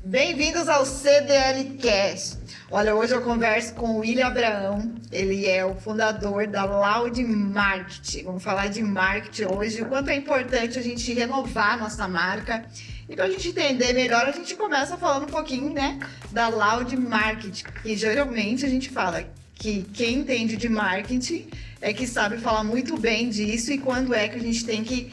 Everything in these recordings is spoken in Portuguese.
Bem-vindos ao CDL Cast. Olha, hoje eu converso com o William Abraão. Ele é o fundador da Loud Marketing. Vamos falar de marketing hoje, o quanto é importante a gente renovar a nossa marca. E para a gente entender melhor, a gente começa falando um pouquinho, né, da Loud Marketing. E geralmente a gente fala que quem entende de marketing é que sabe falar muito bem disso e quando é que a gente tem que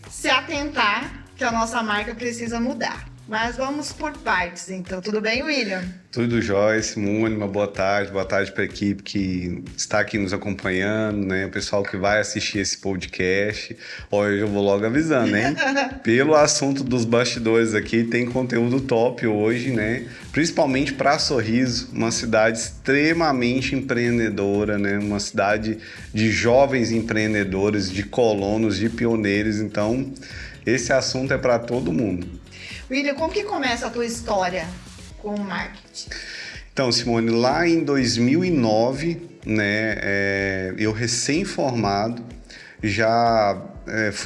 se atentar que a nossa marca precisa mudar. Mas vamos por partes, então. Tudo bem, William? Tudo jóia, Simone. Uma boa tarde para a equipe que está aqui nos acompanhando, né? O pessoal que vai assistir esse podcast. Hoje eu vou logo avisando, hein? Pelo assunto dos bastidores aqui, tem conteúdo top hoje, né? Principalmente para Sorriso, uma cidade extremamente empreendedora, né? Uma cidade de jovens empreendedores, de colonos, de pioneiros. Então, esse assunto é para todo mundo. William, como que começa a tua história com o marketing? Então, Simone, lá em 2009, né, eu recém-formado, já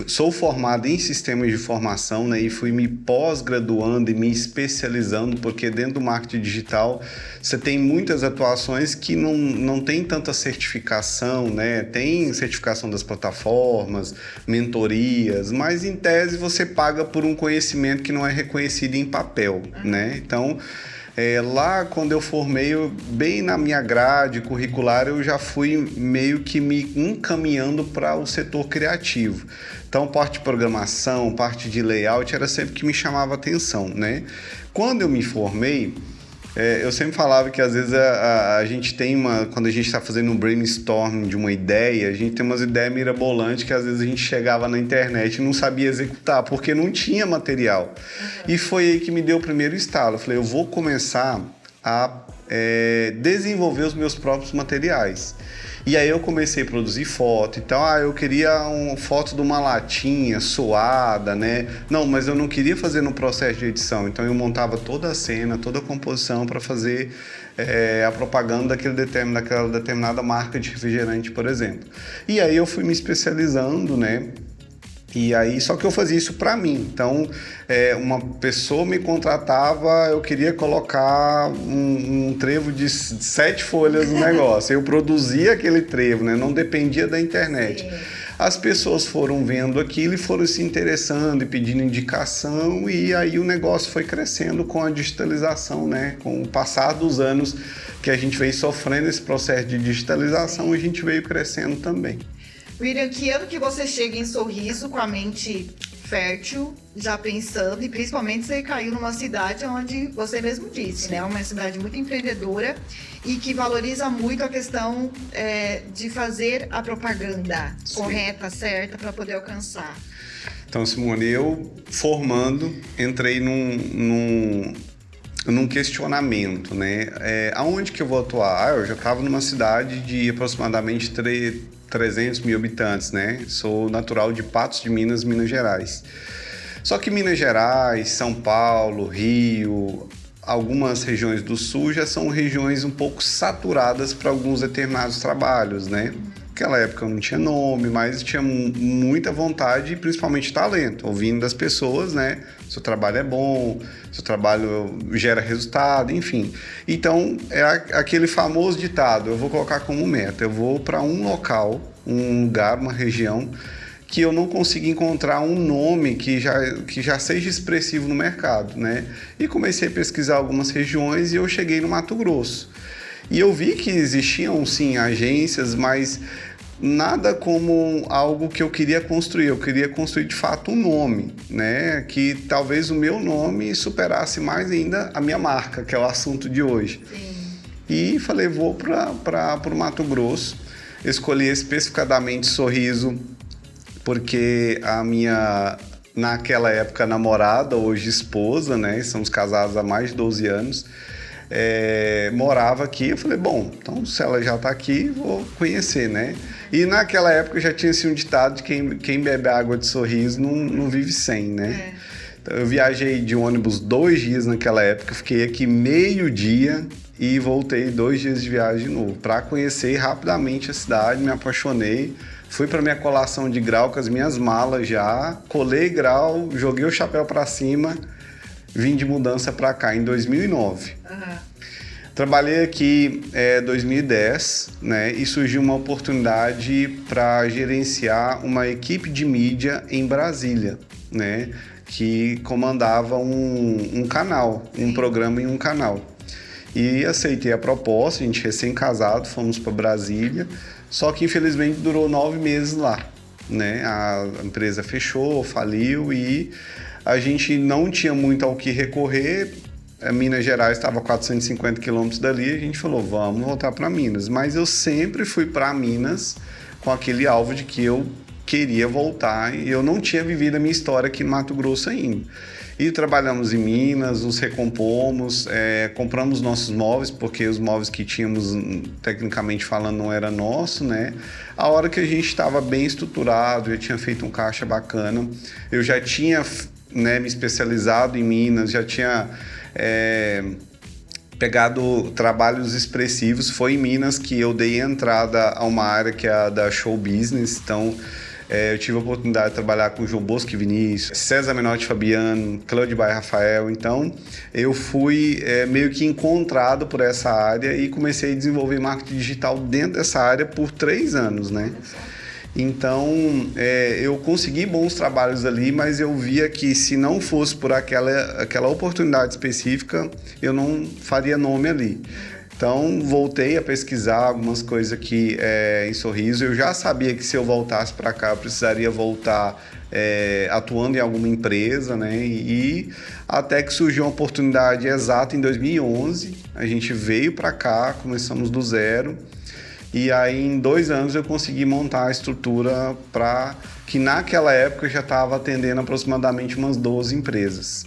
sou formado em sistemas de informação, né, e fui me pós-graduando e me especializando, porque dentro do marketing digital você tem muitas atuações que não tem tanta certificação, né, tem certificação das plataformas, mentorias, mas em tese você paga por um conhecimento que não é reconhecido em papel, né, então... lá quando eu formei, bem na minha grade curricular, eu já fui meio que me encaminhando para o setor criativo. Então, parte de programação, parte de layout era sempre que me chamava atenção, né? Quando eu me formei, eu sempre falava que às vezes a gente tem quando a gente está fazendo um brainstorm de uma ideia, a gente tem umas ideias mirabolantes que às vezes a gente chegava na internet e não sabia executar, porque não tinha material. E foi aí que me deu o primeiro estalo. Eu falei, eu vou começar a desenvolver os meus próprios materiais. E aí eu comecei a produzir foto. Então, eu queria uma foto de uma latinha suada, né? Não, mas eu não queria fazer no processo de edição. Então eu montava toda a cena, toda a composição para fazer a propaganda daquela determinada marca de refrigerante, por exemplo. E aí eu fui me especializando, né? E aí, só que eu fazia isso para mim. Então, uma pessoa me contratava, eu queria colocar um trevo de 7 folhas no negócio. Eu produzia aquele trevo, né? Não dependia da internet. Sim. As pessoas foram vendo aquilo e foram se interessando e pedindo indicação, e aí o negócio foi crescendo com a digitalização, né? Com o passar dos anos que a gente veio sofrendo esse processo de digitalização, a gente veio crescendo também. William, que ano que você chega em Sorriso com a mente fértil, já pensando, e principalmente você caiu numa cidade onde você mesmo disse, né? Uma cidade muito empreendedora e que valoriza muito a questão de fazer a propaganda correta, certa, para poder alcançar. Então, Simone, eu formando, entrei num questionamento, né? Aonde que eu vou atuar? Eu já estava numa cidade de aproximadamente 300 mil habitantes, né? Sou natural de Patos de Minas, Minas Gerais. Só que Minas Gerais, São Paulo, Rio, algumas regiões do Sul já são regiões um pouco saturadas para alguns determinados trabalhos, né? Naquela época eu não tinha nome, mas tinha muita vontade e principalmente talento, ouvindo das pessoas, né? Seu trabalho é bom, seu trabalho gera resultado, enfim. Então, é aquele famoso ditado, eu vou colocar como meta, eu vou para um local, um lugar, uma região, que eu não consigo encontrar um nome que já seja expressivo no mercado, né? E comecei a pesquisar algumas regiões e eu cheguei no Mato Grosso. E eu vi que existiam, sim, agências, mas nada como algo que eu queria construir. Eu queria construir, de fato, um nome, né? Que talvez o meu nome superasse mais ainda a minha marca, que é o assunto de hoje. Sim. E falei, vou para o Mato Grosso. Escolhi especificadamente Sorriso, porque a minha, naquela época, namorada, hoje esposa, né? Estamos casados há mais de 12 anos. Morava aqui, eu falei, bom, então se ela já está aqui, vou conhecer, né? E naquela época já tinha assim um ditado de quem bebe água de Sorriso não vive sem, né? Então, eu viajei de ônibus 2 dias naquela época, fiquei aqui meio-dia e voltei 2 dias de viagem de novo, para conhecer rapidamente a cidade, me apaixonei. Fui para minha colação de grau com as minhas malas já, colei grau, joguei o chapéu para cima vim de mudança para cá em 2009. Uhum. Trabalhei aqui em 2010, né, e surgiu uma oportunidade para gerenciar uma equipe de mídia em Brasília, né, que comandava um canal, um programa em um canal. E aceitei a proposta, a gente recém-casado, fomos para Brasília, só que infelizmente durou 9 meses lá, né, a empresa fechou, faliu e a gente não tinha muito ao que recorrer. Minas Gerais estava a 450 quilômetros dali, a gente falou, vamos voltar para Minas. Mas eu sempre fui para Minas com aquele alvo de que eu queria voltar e eu não tinha vivido a minha história aqui no Mato Grosso ainda. E trabalhamos em Minas, nos recompomos, compramos nossos móveis, porque os móveis que tínhamos, tecnicamente falando, não era nosso, né? A hora que a gente estava bem estruturado, já tinha feito um caixa bacana, eu já tinha, né, me especializado em Minas, já tinha pegado trabalhos expressivos. Foi em Minas que eu dei entrada a uma área que é a da show business. Então, eu tive a oportunidade de trabalhar com João Bosco e Vinícius, César Menotti Fabiano, Cláudio Baia Rafael. Então, eu fui meio que encontrado por essa área e comecei a desenvolver marketing digital dentro dessa área por 3 anos, né? Então, eu consegui bons trabalhos ali, mas eu via que se não fosse por aquela oportunidade específica, eu não faria nome ali. Então, voltei a pesquisar algumas coisas aqui em Sorriso. Eu já sabia que se eu voltasse para cá, eu precisaria voltar atuando em alguma empresa, né? E até que surgiu uma oportunidade exata em 2011. A gente veio para cá, começamos do zero. E aí, em 2 anos, eu consegui montar a estrutura para que, naquela época, eu já estava atendendo aproximadamente umas 12 empresas.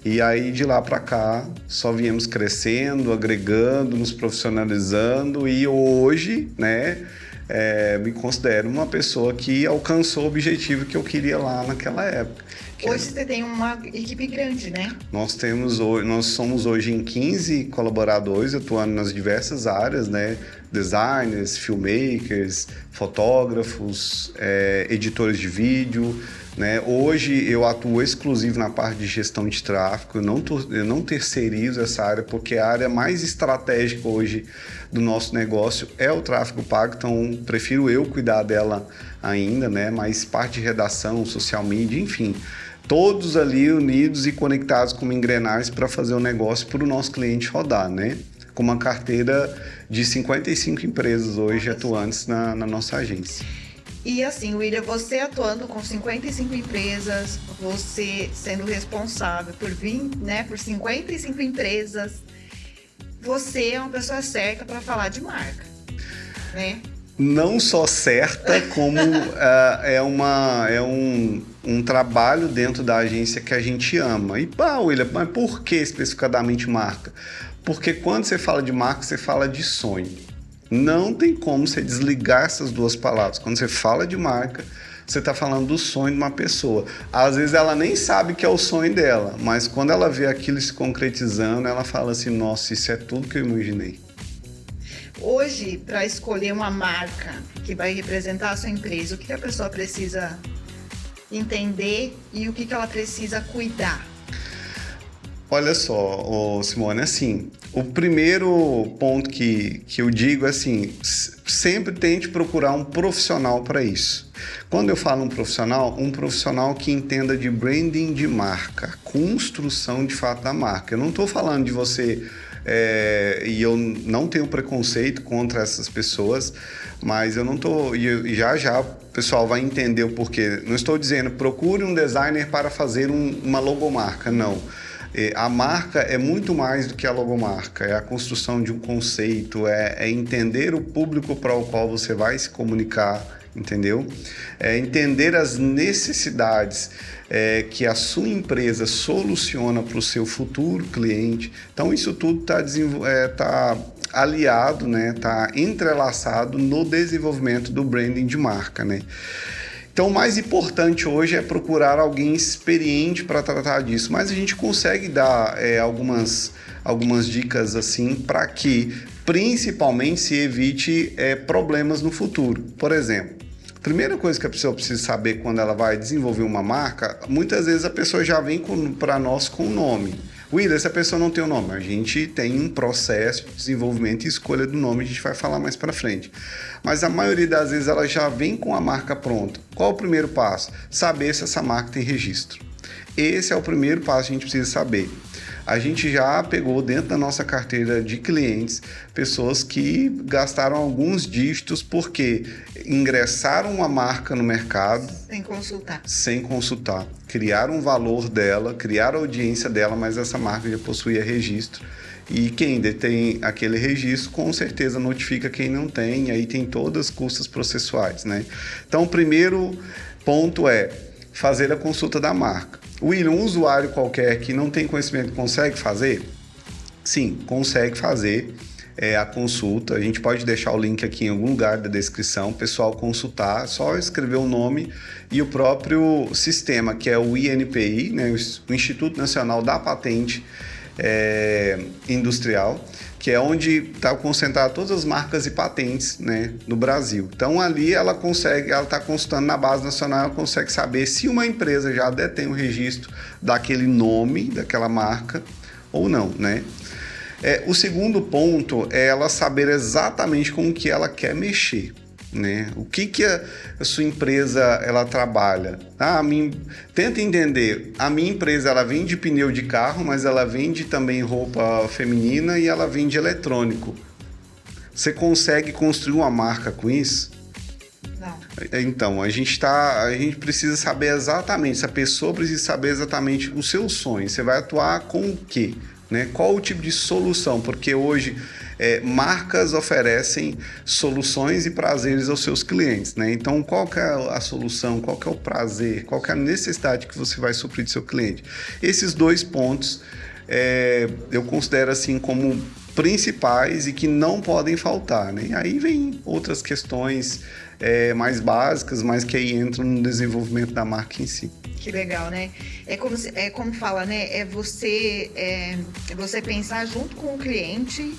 E aí, de lá para cá, só viemos crescendo, agregando, nos profissionalizando. E hoje, né, me considero uma pessoa que alcançou o objetivo que eu queria lá naquela época. Hoje você tem uma equipe grande, né? Nós somos hoje em 15 colaboradores, atuando nas diversas áreas, né? Designers, filmmakers, fotógrafos, editores de vídeo, né? Hoje eu atuo exclusivo na parte de gestão de tráfego, eu não terceirizo essa área, porque a área mais estratégica hoje do nosso negócio é o tráfego pago, então prefiro eu cuidar dela ainda, né? Mas parte de redação, social media, enfim, todos ali unidos e conectados como engrenagens para fazer o negócio para o nosso cliente rodar, né? Com uma carteira de 55 empresas hoje atuantes na nossa agência. E assim, William, você atuando com 55 empresas, você sendo responsável por 55 empresas, você é uma pessoa certa para falar de marca, né? Não só certa, como é um trabalho dentro da agência que a gente ama. E, William, mas por que especificadamente marca? Porque quando você fala de marca, você fala de sonho. Não tem como você desligar essas duas palavras. Quando você fala de marca, você está falando do sonho de uma pessoa. Às vezes ela nem sabe que é o sonho dela, mas quando ela vê aquilo se concretizando, ela fala assim, nossa, isso é tudo que eu imaginei. Hoje, para escolher uma marca que vai representar a sua empresa, o que a pessoa precisa entender e o que ela precisa cuidar? Olha só, Simone, assim, o primeiro ponto que eu digo é assim, sempre tente procurar um profissional para isso. Quando eu falo um profissional que entenda de branding de marca, construção de fato da marca. Eu não estou falando de você, e eu não tenho preconceito contra essas pessoas, mas eu não estou, e já o pessoal vai entender o porquê. Não estou dizendo procure um designer para fazer uma logomarca, não. A marca é muito mais do que a logomarca, é a construção de um conceito, é entender o público para o qual você vai se comunicar, entendeu? É entender as necessidades que a sua empresa soluciona para o seu futuro cliente. Então, isso tudo tá aliado, né? Tá entrelaçado no desenvolvimento do branding de marca, né? Então, o mais importante hoje é procurar alguém experiente para tratar disso, mas a gente consegue dar algumas dicas assim para que, principalmente, se evite problemas no futuro. Por exemplo, a primeira coisa que a pessoa precisa saber quando ela vai desenvolver uma marca, muitas vezes a pessoa já vem para nós com o nome. Will, essa pessoa não tem o nome. A gente tem um processo de desenvolvimento e escolha do nome, a gente vai falar mais para frente. Mas a maioria das vezes ela já vem com a marca pronta. Qual o primeiro passo? Saber se essa marca tem registro. Esse é o primeiro passo que a gente precisa saber. A gente já pegou dentro da nossa carteira de clientes pessoas que gastaram alguns dígitos porque ingressaram uma marca no mercado sem consultar. Criaram o valor dela, criaram a audiência dela, mas essa marca já possuía registro. E quem detém aquele registro, com certeza notifica quem não tem, e aí tem todas as custas processuais, né? Então, o primeiro ponto é fazer a consulta da marca. William, um usuário qualquer que não tem conhecimento consegue fazer? Sim, consegue fazer a consulta. A gente pode deixar o link aqui em algum lugar da descrição, o pessoal consultar, só escrever o nome e o próprio sistema, que é o INPI, né, o Instituto Nacional da Patente Industrial, que é onde está concentrado todas as marcas e patentes, né, no Brasil. Então ali ela está consultando na base nacional, ela consegue saber se uma empresa já detém o registro daquele nome, daquela marca ou não, né? O segundo ponto é ela saber exatamente com o que ela quer mexer, né? O que a sua empresa ela trabalha? Tenta entender. A minha empresa ela vende pneu de carro, mas ela vende também roupa feminina e ela vende eletrônico. Você consegue construir uma marca com isso? Não. Então, a gente precisa saber exatamente, essa pessoa precisa saber exatamente o seu sonho. Você vai atuar com o quê? Né? Qual o tipo de solução? Porque hoje marcas oferecem soluções e prazeres aos seus clientes, né? Então, qual que é a solução? Qual que é o prazer? Qual que é a necessidade que você vai suprir do seu cliente? Esses dois pontos eu considero assim como principais e que não podem faltar, né? E aí vem outras questões mais básicas, mas que aí entram no desenvolvimento da marca em si. Que legal, né? É como fala, né? É você pensar junto com o cliente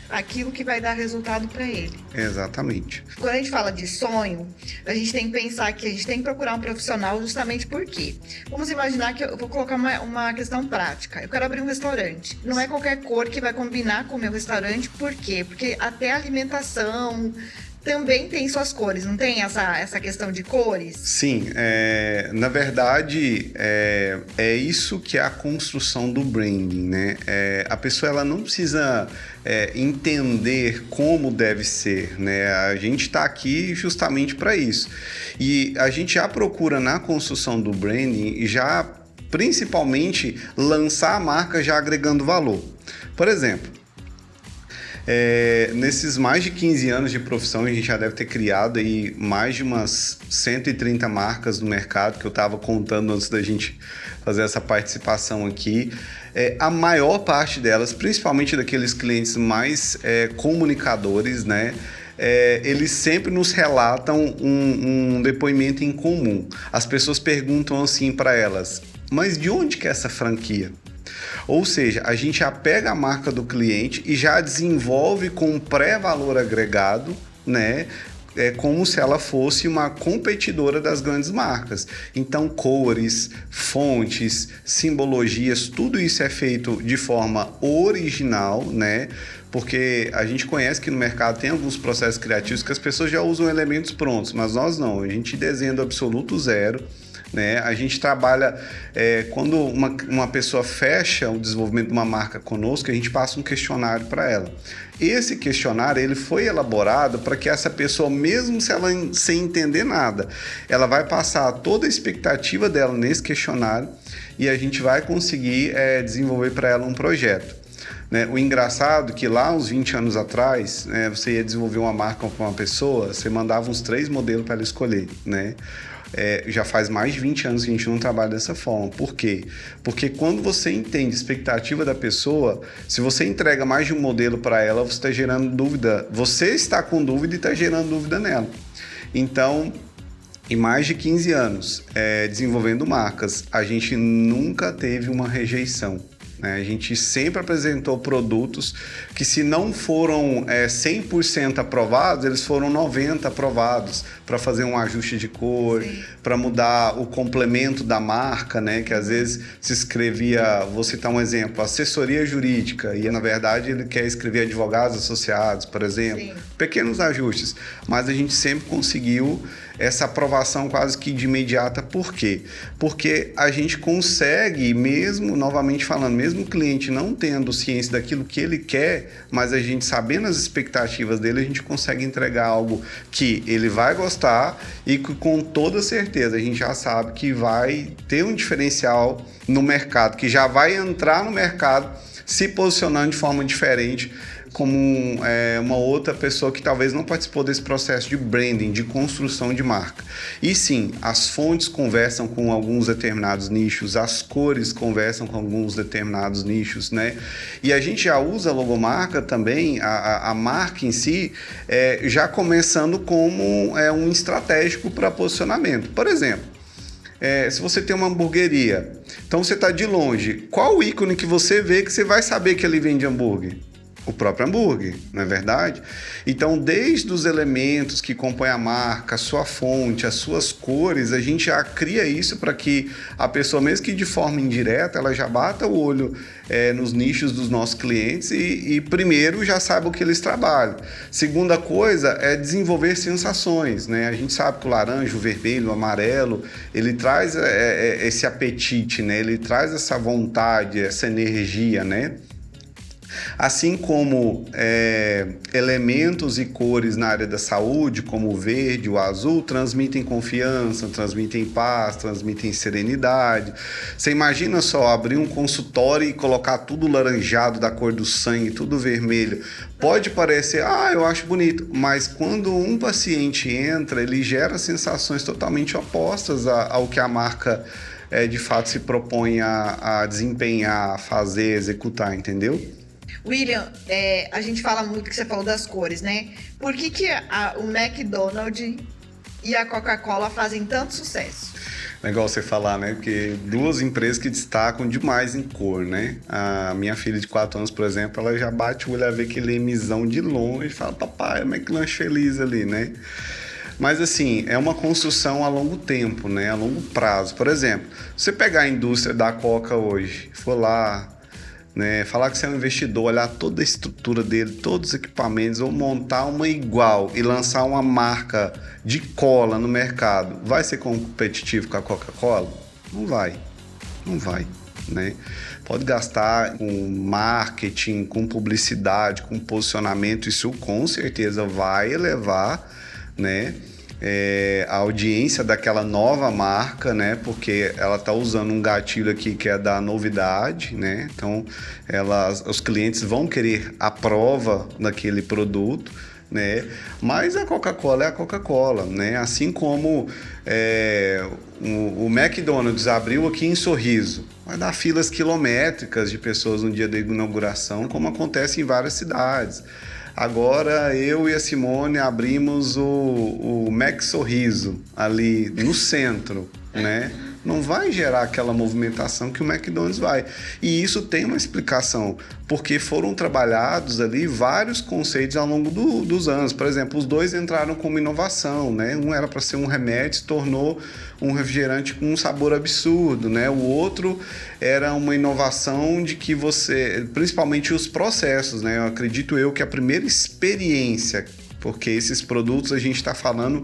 aquilo que vai dar resultado para ele. Exatamente. Quando a gente fala de sonho, a gente tem que pensar que a gente tem que procurar um profissional justamente por quê? Vamos imaginar que eu vou colocar uma questão prática. Eu quero abrir um restaurante. Não é qualquer cor que vai combinar com o meu restaurante. Por quê? Porque até a alimentação também tem suas cores, não tem essa questão de cores? Sim, na verdade é isso que é a construção do branding, né? A pessoa ela não precisa entender como deve ser, né? A gente está aqui justamente para isso. E a gente já procura na construção do branding já principalmente lançar a marca já agregando valor. Por exemplo, nesses mais de 15 anos de profissão, a gente já deve ter criado aí mais de umas 130 marcas no mercado, que eu estava contando antes da gente fazer essa participação aqui. A maior parte delas, principalmente daqueles clientes mais comunicadores, né? Eles sempre nos relatam um depoimento em comum. As pessoas perguntam assim para elas, mas de onde que é essa franquia? Ou seja, a gente já pega a marca do cliente e já desenvolve com um pré-valor agregado, né? Como se ela fosse uma competidora das grandes marcas. Então, cores, fontes, simbologias, tudo isso é feito de forma original, né? Porque a gente conhece que no mercado tem alguns processos criativos que as pessoas já usam elementos prontos, mas nós não. A gente desenha do absoluto zero, né? A gente trabalha, quando uma pessoa fecha o desenvolvimento de uma marca conosco, a gente passa um questionário para ela. Esse questionário ele foi elaborado para que essa pessoa, mesmo sem entender nada, ela vai passar toda a expectativa dela nesse questionário e a gente vai conseguir desenvolver para ela um projeto. Né? O engraçado é que lá uns 20 anos atrás, você ia desenvolver uma marca para uma pessoa, você mandava uns 3 modelos para ela escolher, né? Já faz mais de 20 anos que a gente não trabalha dessa forma. Por quê? Porque quando você entende a expectativa da pessoa, se você entrega mais de um modelo para ela, você está gerando dúvida. Você está com dúvida e está gerando dúvida nela. Então, em mais de 15 anos desenvolvendo marcas, a gente nunca teve uma rejeição. né? A gente sempre apresentou produtos que, se não foram 100% aprovados, eles foram 90% aprovados para fazer um ajuste de cor, para mudar o complemento da marca, né? Que às vezes se escrevia, vou citar um exemplo, assessoria jurídica, e na verdade ele quer escrever advogados associados, por exemplo. Sim. Pequenos ajustes, mas a gente sempre conseguiu essa aprovação quase que de imediata. Por quê? Porque a gente consegue, mesmo, novamente falando, mesmo o cliente não tendo ciência daquilo que ele quer, mas a gente sabendo as expectativas dele, a gente consegue entregar algo que ele vai gostar e que, com toda certeza, a gente já sabe que vai ter um diferencial no mercado, que já vai entrar no mercado se posicionando de forma diferente, como uma outra pessoa que talvez não participou desse processo de branding, de construção de marca. E sim, as fontes conversam com alguns determinados nichos, as cores conversam com alguns determinados nichos, né? E a gente já usa a logomarca também, a marca em si, já começando como um estratégico para posicionamento. Por exemplo, se você tem uma hamburgueria, então você está de longe, qual o ícone que você vê que você vai saber que ele vende hambúrguer? O próprio hambúrguer, não é verdade? Então, desde os elementos que compõem a marca, a sua fonte, as suas cores, a gente já cria isso para que a pessoa, mesmo que de forma indireta, ela já bata o olho nos nichos dos nossos clientes e primeiro, já saiba o que eles trabalham. Segunda coisa é desenvolver sensações, né? A gente sabe que o laranja, o vermelho, o amarelo, ele traz esse apetite, né? Ele traz essa vontade, essa energia, né? Assim como elementos e cores na área da saúde, como o verde, o azul, transmitem confiança, transmitem paz, transmitem serenidade. Você imagina só abrir um consultório e colocar tudo laranjado da cor do sangue, tudo vermelho. Pode parecer, eu acho bonito, mas quando um paciente entra, ele gera sensações totalmente opostas ao que a marca de fato se propõe a desempenhar, a fazer, executar, entendeu? William, a gente fala muito que você falou das cores, né? Por que o McDonald's e a Coca-Cola fazem tanto sucesso? Legal você falar, né? Porque duas empresas que destacam demais em cor, né? A minha filha de 4 anos, por exemplo, ela já bate o olho a ver aquele Mzão de longe e fala, papai, McLanche feliz ali, né? Mas assim, é uma construção a longo tempo, né? A longo prazo. Por exemplo, se você pegar a indústria da Coca hoje, for lá, né, falar que você é um investidor, olhar toda a estrutura dele, todos os equipamentos, ou montar uma igual e lançar uma marca de cola no mercado, vai ser competitivo com a Coca-Cola? Não vai, né? Pode gastar com marketing, com publicidade, com posicionamento, isso com certeza vai elevar, né, a audiência daquela nova marca, né? Porque ela está usando um gatilho aqui que é da novidade, né? Então, os clientes vão querer a prova daquele produto, né? Mas a Coca-Cola é a Coca-Cola, né? Assim como o McDonald's abriu aqui em Sorriso, vai dar filas quilométricas de pessoas no dia da inauguração, como acontece em várias cidades. Agora eu e a Simone abrimos o Mac Sorriso ali no centro, né? Não vai gerar aquela movimentação que o McDonald's vai. E isso tem uma explicação, porque foram trabalhados ali vários conceitos ao longo dos anos. Por exemplo, os dois entraram como inovação, né? Um era para ser um remédio, se tornou um refrigerante com um sabor absurdo, né? O outro era uma inovação de que principalmente os processos, né? Eu acredito que a primeira experiência, porque esses produtos a gente está falando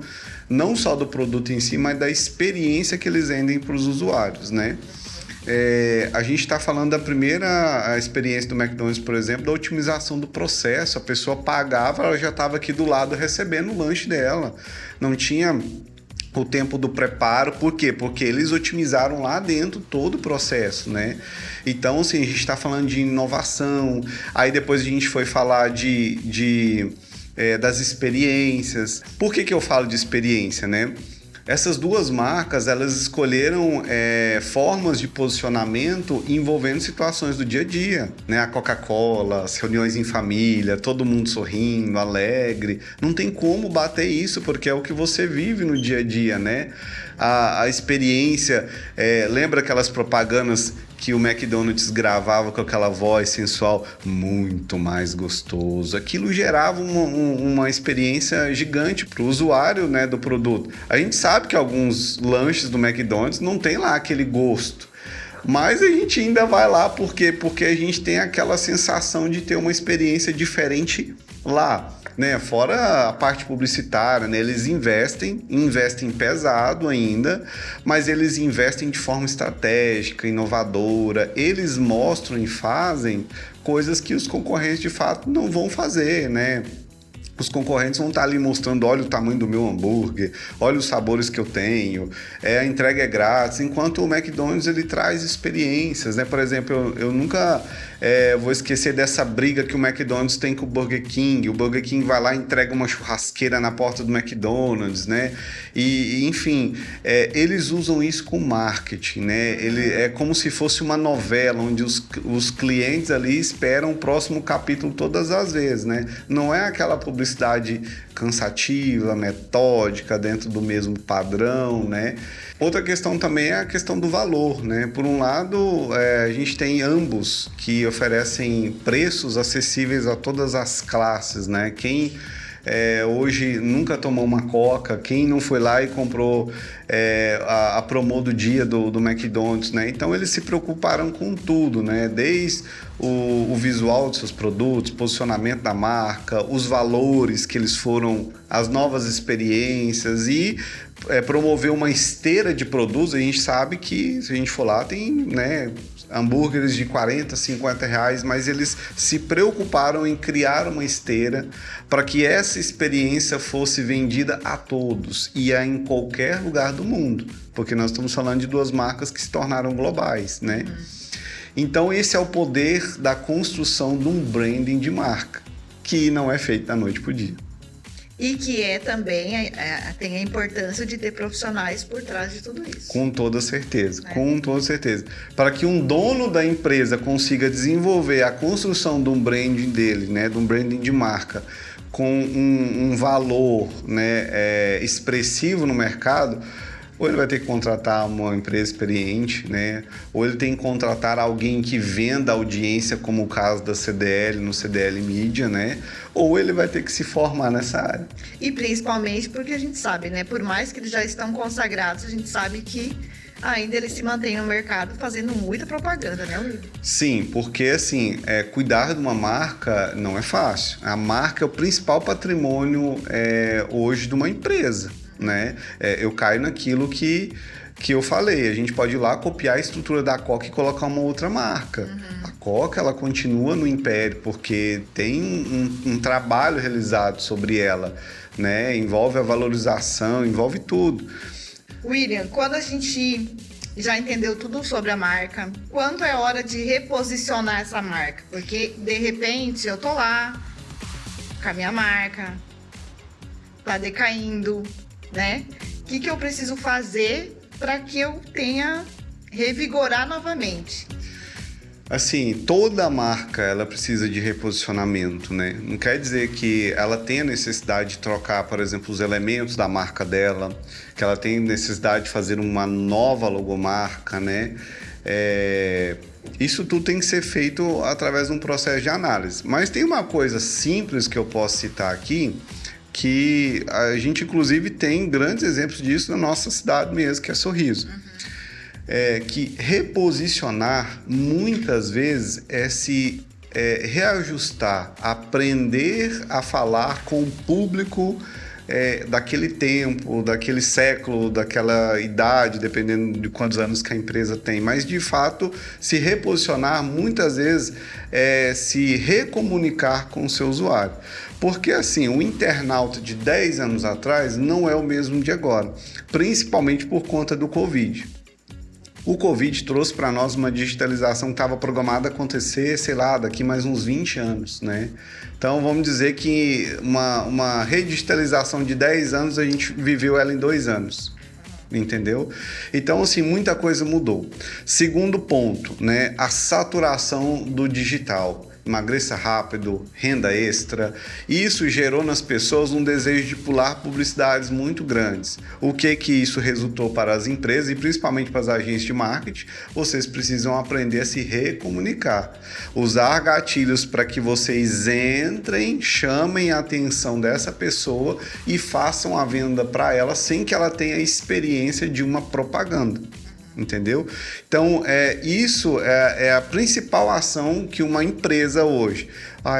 não só do produto em si, mas da experiência que eles vendem para os usuários, né? A gente está falando da primeira experiência do McDonald's, por exemplo, da otimização do processo. A pessoa pagava, ela já estava aqui do lado recebendo o lanche dela. Não tinha o tempo do preparo. Por quê? Porque eles otimizaram lá dentro todo o processo, né? Então, assim, a gente está falando de inovação. Aí depois a gente foi falar das experiências. Por que eu falo de experiência, né? Essas duas marcas, elas escolheram formas de posicionamento envolvendo situações do dia a dia, né? A Coca-Cola, as reuniões em família, todo mundo sorrindo, alegre. Não tem como bater isso, porque é o que você vive no dia a dia, né? A experiência, lembra aquelas propagandas que o McDonald's gravava com aquela voz sensual, muito mais gostoso. Aquilo gerava uma experiência gigante para o usuário, né, do produto. A gente sabe que alguns lanches do McDonald's não tem lá aquele gosto, mas a gente ainda vai lá porque a gente tem aquela sensação de ter uma experiência diferente lá, né? Fora a parte publicitária, né? Eles investem pesado ainda, mas eles investem de forma estratégica, inovadora. Eles mostram e fazem coisas que os concorrentes de fato não vão fazer, né? Os concorrentes vão estar ali mostrando, olha o tamanho do meu hambúrguer, olha os sabores que eu tenho, a entrega é grátis, enquanto o McDonald's ele traz experiências, né? Por exemplo, eu nunca vou esquecer dessa briga que o McDonald's tem com o Burger King. O Burger King vai lá e entrega uma churrasqueira na porta do McDonald's, né? E enfim, eles usam isso com marketing, né? É como se fosse uma novela, onde os clientes ali esperam o próximo capítulo todas as vezes, né? Não é aquela publicidade cansativa, metódica, dentro do mesmo padrão, né? Outra questão também é a questão do valor, né? Por um lado, a gente tem ambos que oferecem preços acessíveis a todas as classes, né? Quem hoje nunca tomou uma Coca, quem não foi lá e comprou a promo do dia do McDonald's, né? Então eles se preocuparam com tudo, né? Desde o visual dos seus produtos, posicionamento da marca, os valores que eles foram, as novas experiências e promover uma esteira de produtos. A gente sabe que, se a gente for lá, tem, né, hambúrgueres de 40, 50 reais, mas eles se preocuparam em criar uma esteira para que essa experiência fosse vendida a todos e em qualquer lugar do mundo, porque nós estamos falando de duas marcas que se tornaram globais, né? Então esse é o poder da construção de um branding de marca, que não é feito da noite para o dia. E que também tem a importância de ter profissionais por trás de tudo isso. Com toda certeza, com toda certeza. Para que um dono da empresa consiga desenvolver a construção de um branding dele, né, de um branding de marca, com um valor, né, expressivo no mercado, ou ele vai ter que contratar uma empresa experiente, né? Ou ele tem que contratar alguém que venda audiência, como o caso da CDL, no CDL Mídia, né? Ou ele vai ter que se formar nessa área. E principalmente porque a gente sabe, né? Por mais que eles já estão consagrados, a gente sabe que ainda eles se mantêm no mercado fazendo muita propaganda, né, Will? Sim, porque assim, cuidar de uma marca não é fácil. A marca é o principal patrimônio hoje de uma empresa, né? Eu caio naquilo que eu falei. A gente pode ir lá copiar a estrutura da Coca e colocar uma outra marca. A Coca, ela continua no império porque tem um trabalho realizado sobre ela, né? Envolve a valorização, envolve tudo. William, quando a gente já entendeu tudo sobre a marca, quando é hora de reposicionar essa marca? Porque, de repente, eu tô lá com a minha marca, tá decaindo, né? O que eu preciso fazer para que eu tenha revigorar novamente? Assim, toda marca ela precisa de reposicionamento, né? Não quer dizer que ela tenha necessidade de trocar, por exemplo, os elementos da marca dela, que ela tenha necessidade de fazer uma nova logomarca, né? Isso tudo tem que ser feito através de um processo de análise. Mas tem uma coisa simples que eu posso citar aqui, que a gente inclusive tem grandes exemplos disso na nossa cidade mesmo, que é Sorriso. Que reposicionar muitas vezes é se reajustar, aprender a falar com o público daquele tempo, daquele século, daquela idade, dependendo de quantos anos que a empresa tem. Mas, de fato, se reposicionar muitas vezes é se recomunicar com o seu usuário. Porque, assim, o internauta de 10 anos atrás não é o mesmo de agora, principalmente por conta do Covid. O Covid trouxe para nós uma digitalização que estava programada a acontecer, sei lá, daqui mais uns 20 anos, né? Então, vamos dizer que uma redigitalização de 10 anos, a gente viveu ela em 2 anos, entendeu? Então, assim, muita coisa mudou. Segundo ponto, né? A saturação do digital. emagreça rápido, renda extra. Isso gerou nas pessoas um desejo de pular publicidades muito grandes. O que isso resultou para as empresas e principalmente para as agências de marketing? Vocês precisam aprender a se recomunicar. Usar gatilhos para que vocês entrem, chamem a atenção dessa pessoa e façam a venda para ela sem que ela tenha a experiência de uma propaganda. Entendeu? Então, isso é a principal ação que uma empresa hoje...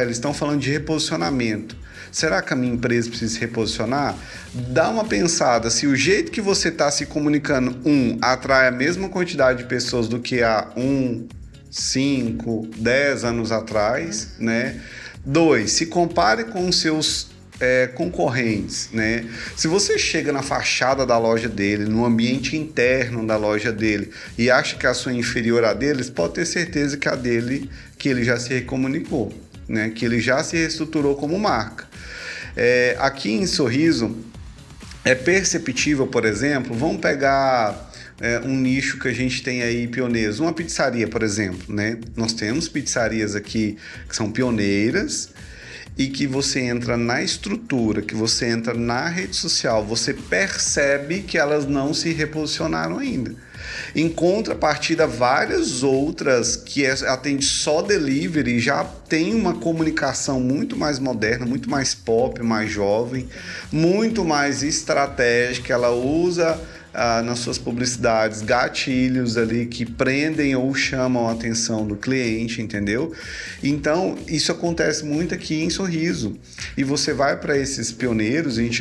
eles estão falando de reposicionamento. Será que a minha empresa precisa se reposicionar? Dá uma pensada, se o jeito que você está se comunicando, atrai a mesma quantidade de pessoas do que há 5, 10 anos atrás, né? 2, se compare com os seus concorrentes, né? Se você chega na fachada da loja dele, no ambiente interno da loja dele e acha que a sua é inferior à deles, pode ter certeza que a dele, que ele já se recomunicou, né? Que ele já se reestruturou como marca. Aqui em Sorriso, é perceptível, por exemplo, vamos pegar um nicho que a gente tem aí pioneiros, uma pizzaria, por exemplo, né? Nós temos pizzarias aqui que são pioneiras, e que você entra na estrutura, que você entra na rede social, você percebe que elas não se reposicionaram ainda. Em contrapartida, várias outras que atendem só delivery já tem uma comunicação muito mais moderna, muito mais pop, mais jovem, muito mais estratégica. Ela usa nas suas publicidades gatilhos ali que prendem ou chamam a atenção do cliente, entendeu? Então, isso acontece muito aqui em Sorriso. E você vai para esses pioneiros, a gente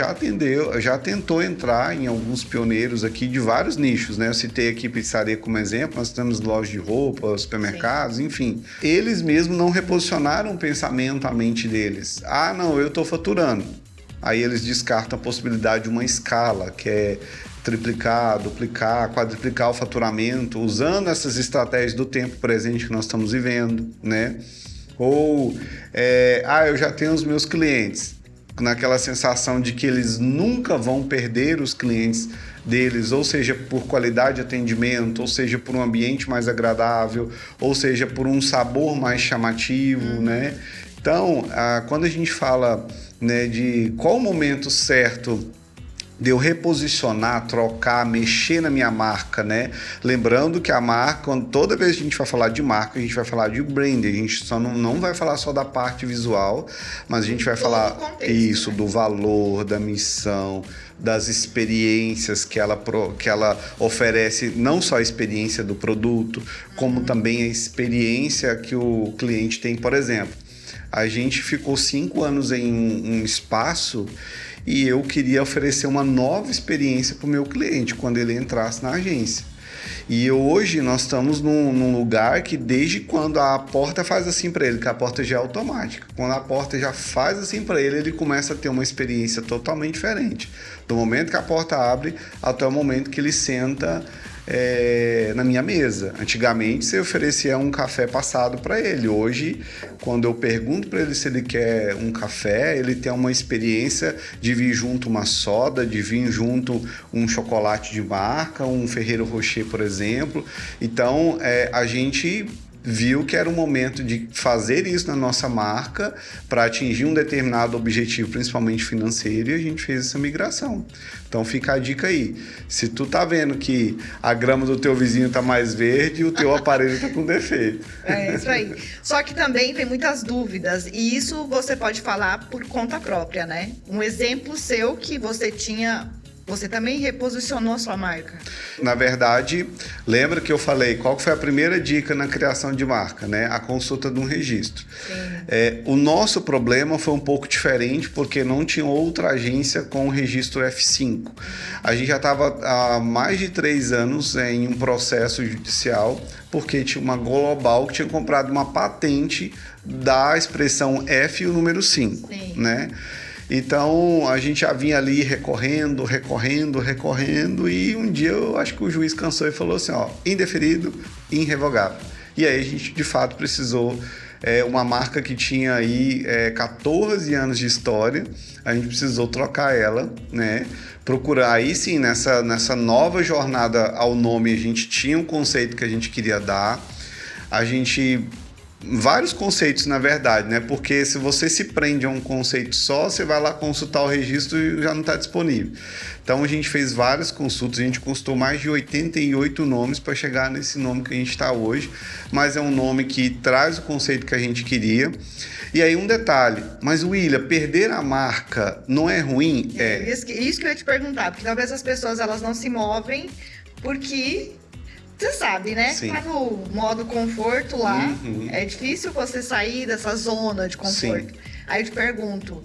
já tentou entrar em alguns pioneiros aqui de vários nichos, né? Eu citei aqui pizzaria como exemplo, nós temos lojas de roupa, supermercados, enfim. Eles mesmos não reposicionaram o pensamento, a mente deles. Não, eu estou faturando. Aí eles descartam a possibilidade de uma escala, que é triplicar, duplicar, quadruplicar o faturamento, usando essas estratégias do tempo presente que nós estamos vivendo, né? Ou, eu já tenho os meus clientes, naquela sensação de que eles nunca vão perder os clientes deles, ou seja, por qualidade de atendimento, ou seja, por um ambiente mais agradável, ou seja, por um sabor mais chamativo, né? Então, quando a gente fala, né, de qual o momento certo de eu reposicionar, trocar, mexer na minha marca, né? Lembrando que a marca, toda vez que a gente vai falar de marca, a gente vai falar de branding, a gente só não vai falar só da parte visual, mas a gente vai falar contexto, isso, né? Do valor, da missão, das experiências que ela oferece, não só a experiência do produto, como também a experiência que o cliente tem. Por exemplo, a gente ficou 5 anos em um espaço e eu queria oferecer uma nova experiência para o meu cliente quando ele entrasse na agência. E hoje nós estamos num lugar que desde quando a porta faz assim para ele, que a porta já é automática, quando a porta já faz assim para ele, ele começa a ter uma experiência totalmente diferente. Do momento que a porta abre até o momento que ele senta na minha mesa. Antigamente você oferecia um café passado para ele. Hoje, quando eu pergunto para ele se ele quer um café, ele tem uma experiência de vir junto uma soda, de vir junto um chocolate de marca, um Ferrero Rocher, por exemplo. Então, a gente viu que era o momento de fazer isso na nossa marca para atingir um determinado objetivo, principalmente financeiro, e a gente fez essa migração. Então fica a dica aí. Se tu tá vendo que a grama do teu vizinho tá mais verde, o teu aparelho tá com defeito. É isso aí. Só que também tem muitas dúvidas, e isso você pode falar por conta própria, né? Um exemplo seu que você também reposicionou a sua marca. Na verdade, lembra que eu falei, qual foi a primeira dica na criação de marca, né? A consulta de um registro. O nosso problema foi um pouco diferente, porque não tinha outra agência com o registro F5. A gente já estava há mais de 3 anos em um processo judicial, porque tinha uma global que tinha comprado uma patente da expressão F e o número 5, né? Então, a gente já vinha ali recorrendo, e um dia eu acho que o juiz cansou e falou assim, indeferido, irrevogável. E aí a gente, de fato, precisou, uma marca que tinha aí 14 anos de história, a gente precisou trocar ela, né? Procurar aí sim, nessa nova jornada ao nome, a gente tinha um conceito que a gente queria dar, a gente vários conceitos, na verdade, né? Porque se você se prende a um conceito só, você vai lá consultar o registro e já não está disponível. Então a gente fez várias consultas, a gente consultou mais de 88 nomes para chegar nesse nome que a gente está hoje, mas é um nome que traz o conceito que a gente queria. E aí um detalhe, mas William, perder a marca não é ruim? Isso que eu ia te perguntar, porque talvez as pessoas elas não se movem porque... Você sabe, né? Sim. Tá no modo conforto lá. Uhum. É difícil você sair dessa zona de conforto. Sim. Aí eu te pergunto,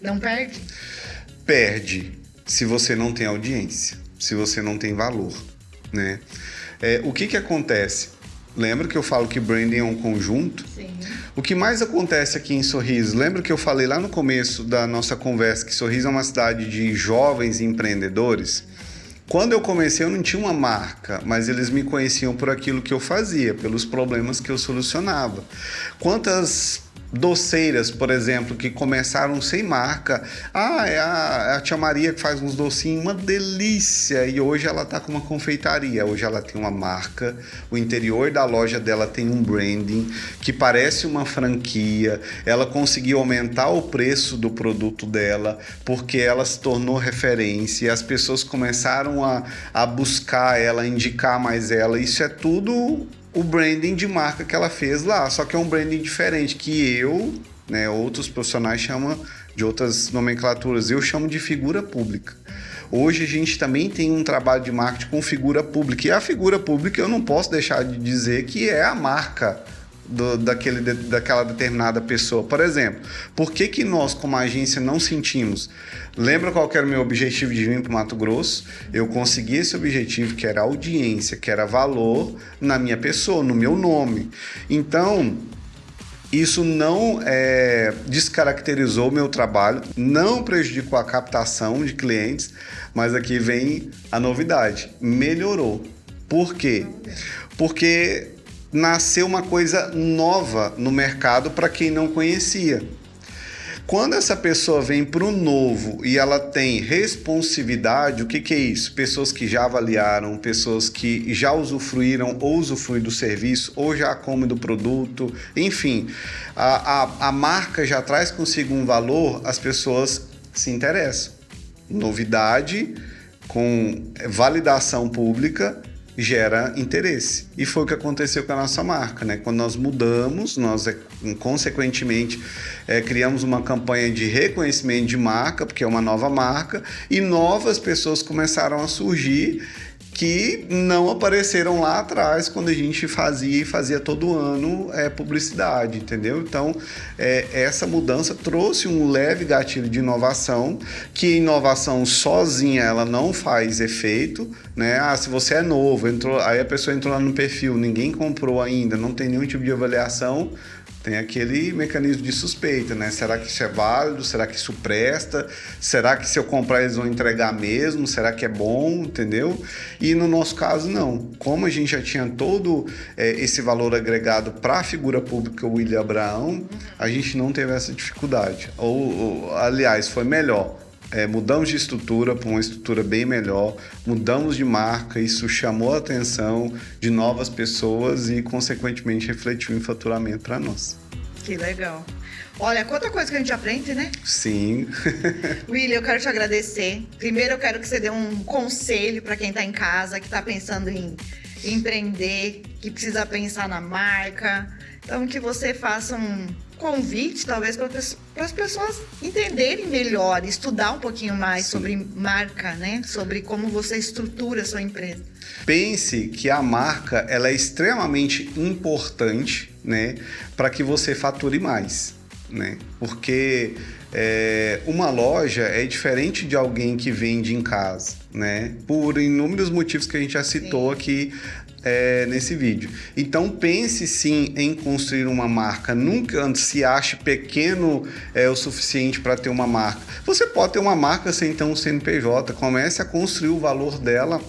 não perde? Perde se você não tem audiência, se você não tem valor, né? O que acontece? Lembra que eu falo que branding é um conjunto? Sim. O que mais acontece aqui em Sorriso? Lembra que eu falei lá no começo da nossa conversa que Sorriso é uma cidade de jovens empreendedores? Quando eu comecei, eu não tinha uma marca, mas eles me conheciam por aquilo que eu fazia, pelos problemas que eu solucionava. Quantas doceiras, por exemplo, que começaram sem marca. É a tia Maria que faz uns docinhos, uma delícia, e hoje ela está com uma confeitaria, hoje ela tem uma marca, o interior da loja dela tem um branding que parece uma franquia, ela conseguiu aumentar o preço do produto dela porque ela se tornou referência e as pessoas começaram a buscar ela, a indicar mais ela. Isso é tudo o branding de marca que ela fez lá, só que é um branding diferente, que eu, né, outros profissionais chamam de outras nomenclaturas, eu chamo de figura pública. Hoje a gente também tem um trabalho de marketing com figura pública, e a figura pública eu não posso deixar de dizer que é a marca daquela determinada pessoa. Por exemplo, por que nós como agência não sentimos? Lembra qual que era o meu objetivo de vir para o Mato Grosso? Eu consegui esse objetivo, que era audiência, que era valor na minha pessoa, no meu nome. Então, isso não descaracterizou o meu trabalho, não prejudicou a captação de clientes, mas aqui vem a novidade, melhorou. Por quê? Porque nasceu uma coisa nova no mercado para quem não conhecia. Quando essa pessoa vem para o novo e ela tem responsividade, o que é isso? Pessoas que já avaliaram, pessoas que já usufruíram ou usufruem do serviço, ou já comem do produto, enfim, a marca já traz consigo um valor, as pessoas se interessam. Novidade com validação pública gera interesse. E foi o que aconteceu com a nossa marca, né? Quando nós mudamos, nós consequentemente criamos uma campanha de reconhecimento de marca, porque é uma nova marca, e novas pessoas começaram a surgir que não apareceram lá atrás quando a gente fazia todo ano publicidade, entendeu? Então, essa mudança trouxe um leve gatilho de inovação, que inovação sozinha ela não faz efeito, né? Se você é novo, aí a pessoa entrou lá no perfil, ninguém comprou ainda, não tem nenhum tipo de avaliação, tem aquele mecanismo de suspeita, né? Será que isso é válido? Será que isso presta? Será que se eu comprar eles vão entregar mesmo? Será que é bom? Entendeu? E no nosso caso, não. Como a gente já tinha todo esse valor agregado para a figura pública William Abraão, a gente não teve essa dificuldade. Aliás, foi melhor. Mudamos de estrutura para uma estrutura bem melhor, mudamos de marca, isso chamou a atenção de novas pessoas e, consequentemente, refletiu em faturamento para nós. Que legal. Olha, quanta coisa que a gente aprende, né? Sim. William, eu quero te agradecer. Primeiro, eu quero que você dê um conselho para quem está em casa, que está pensando em empreender, que precisa pensar na marca. Então, que você faça um convite, talvez, para as pessoas entenderem melhor, estudar um pouquinho mais sobre marca, né? Sobre como você estrutura a sua empresa. Pense que a marca ela é extremamente importante, né, para que você fature mais, né? Porque uma loja é diferente de alguém que vende em casa, né? Por inúmeros motivos que a gente já citou aqui nesse vídeo. Então pense sim em construir uma marca. Nunca se ache pequeno o suficiente para ter uma marca. Você pode ter uma marca sem ter um CNPJ. Comece a construir o valor dela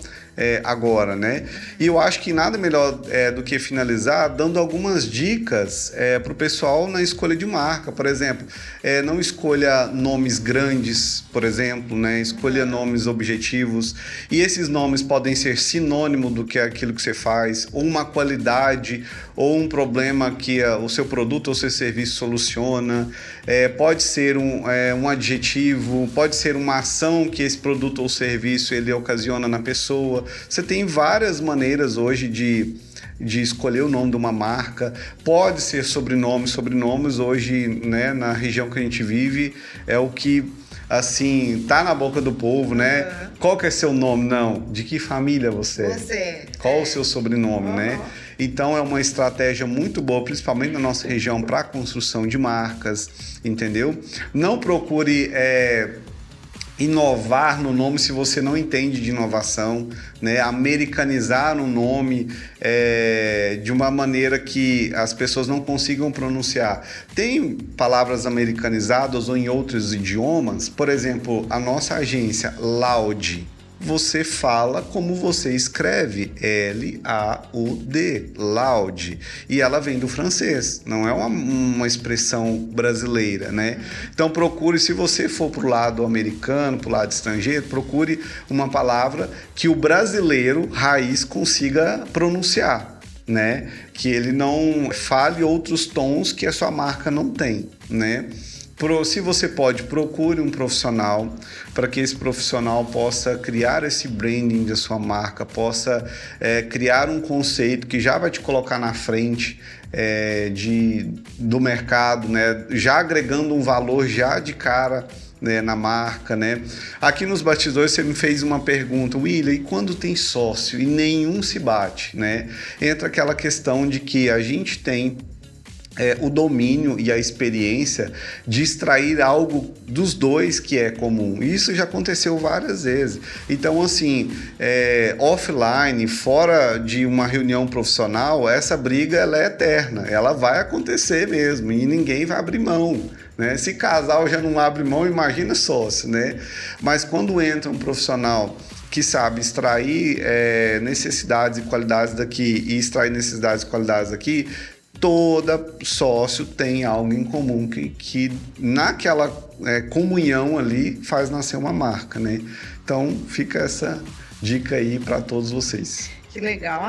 agora, né? E eu acho que nada melhor do que finalizar dando algumas dicas para o pessoal na escolha de marca. Por exemplo, não escolha nomes grandes, por exemplo, né? Escolha nomes objetivos. E esses nomes podem ser sinônimo do que é aquilo que você faz, ou uma qualidade, ou um problema que o seu produto ou seu serviço soluciona. Pode ser um adjetivo, pode ser uma ação que esse produto ou serviço ele ocasiona na pessoa. Você tem várias maneiras hoje de escolher o nome de uma marca. Pode ser sobrenomes hoje, né, na região que a gente vive, é o que assim, tá na boca do povo, né? Qual que é seu nome? Não. De que família você é? Qual o seu sobrenome, né? Então é uma estratégia muito boa, principalmente na nossa região, para a construção de marcas, entendeu? Não procure inovar no nome se você não entende de inovação, né? Americanizar um nome de uma maneira que as pessoas não consigam pronunciar. Tem palavras americanizadas ou em outros idiomas, por exemplo, a nossa agência Loud. Você fala como você escreve, L-A-U-D, Loud, e ela vem do francês, não é uma expressão brasileira, né? Então procure, se você for para o lado americano, para o lado estrangeiro, procure uma palavra que o brasileiro raiz consiga pronunciar, né? Que ele não fale outros tons que a sua marca não tem, né? Se você pode, procure um profissional para que esse profissional possa criar esse branding da sua marca, possa criar um conceito que já vai te colocar na frente do mercado, né? Já agregando um valor já de cara, né, na marca, né? Aqui nos bastidores você me fez uma pergunta, William, e quando tem sócio e nenhum se bate, né? Entra aquela questão de que a gente tem o domínio e a experiência de extrair algo dos dois que é comum. Isso já aconteceu várias vezes. Então, assim, offline, fora de uma reunião profissional, essa briga ela é eterna, ela vai acontecer mesmo e ninguém vai abrir mão, né? Se casal já não abre mão, imagina sócio, né? Mas quando entra um profissional que sabe extrair necessidades e qualidades daqui e extrair necessidades e qualidades daqui, toda sócio tem algo em comum que naquela comunhão ali faz nascer uma marca, né? Então fica essa dica aí para todos vocês. Que legal.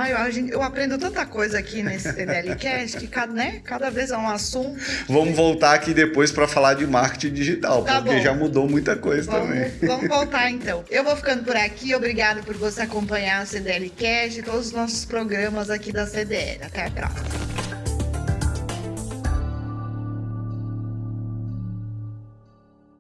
Eu aprendo tanta coisa aqui nesse CDLcast que cada vez é um assunto. Vamos voltar aqui depois para falar de marketing digital, porque já mudou muita coisa também. Vamos voltar então. Eu vou ficando por aqui. Obrigado por você acompanhar o CDLcast e todos os nossos programas aqui da CDL. Até a próxima.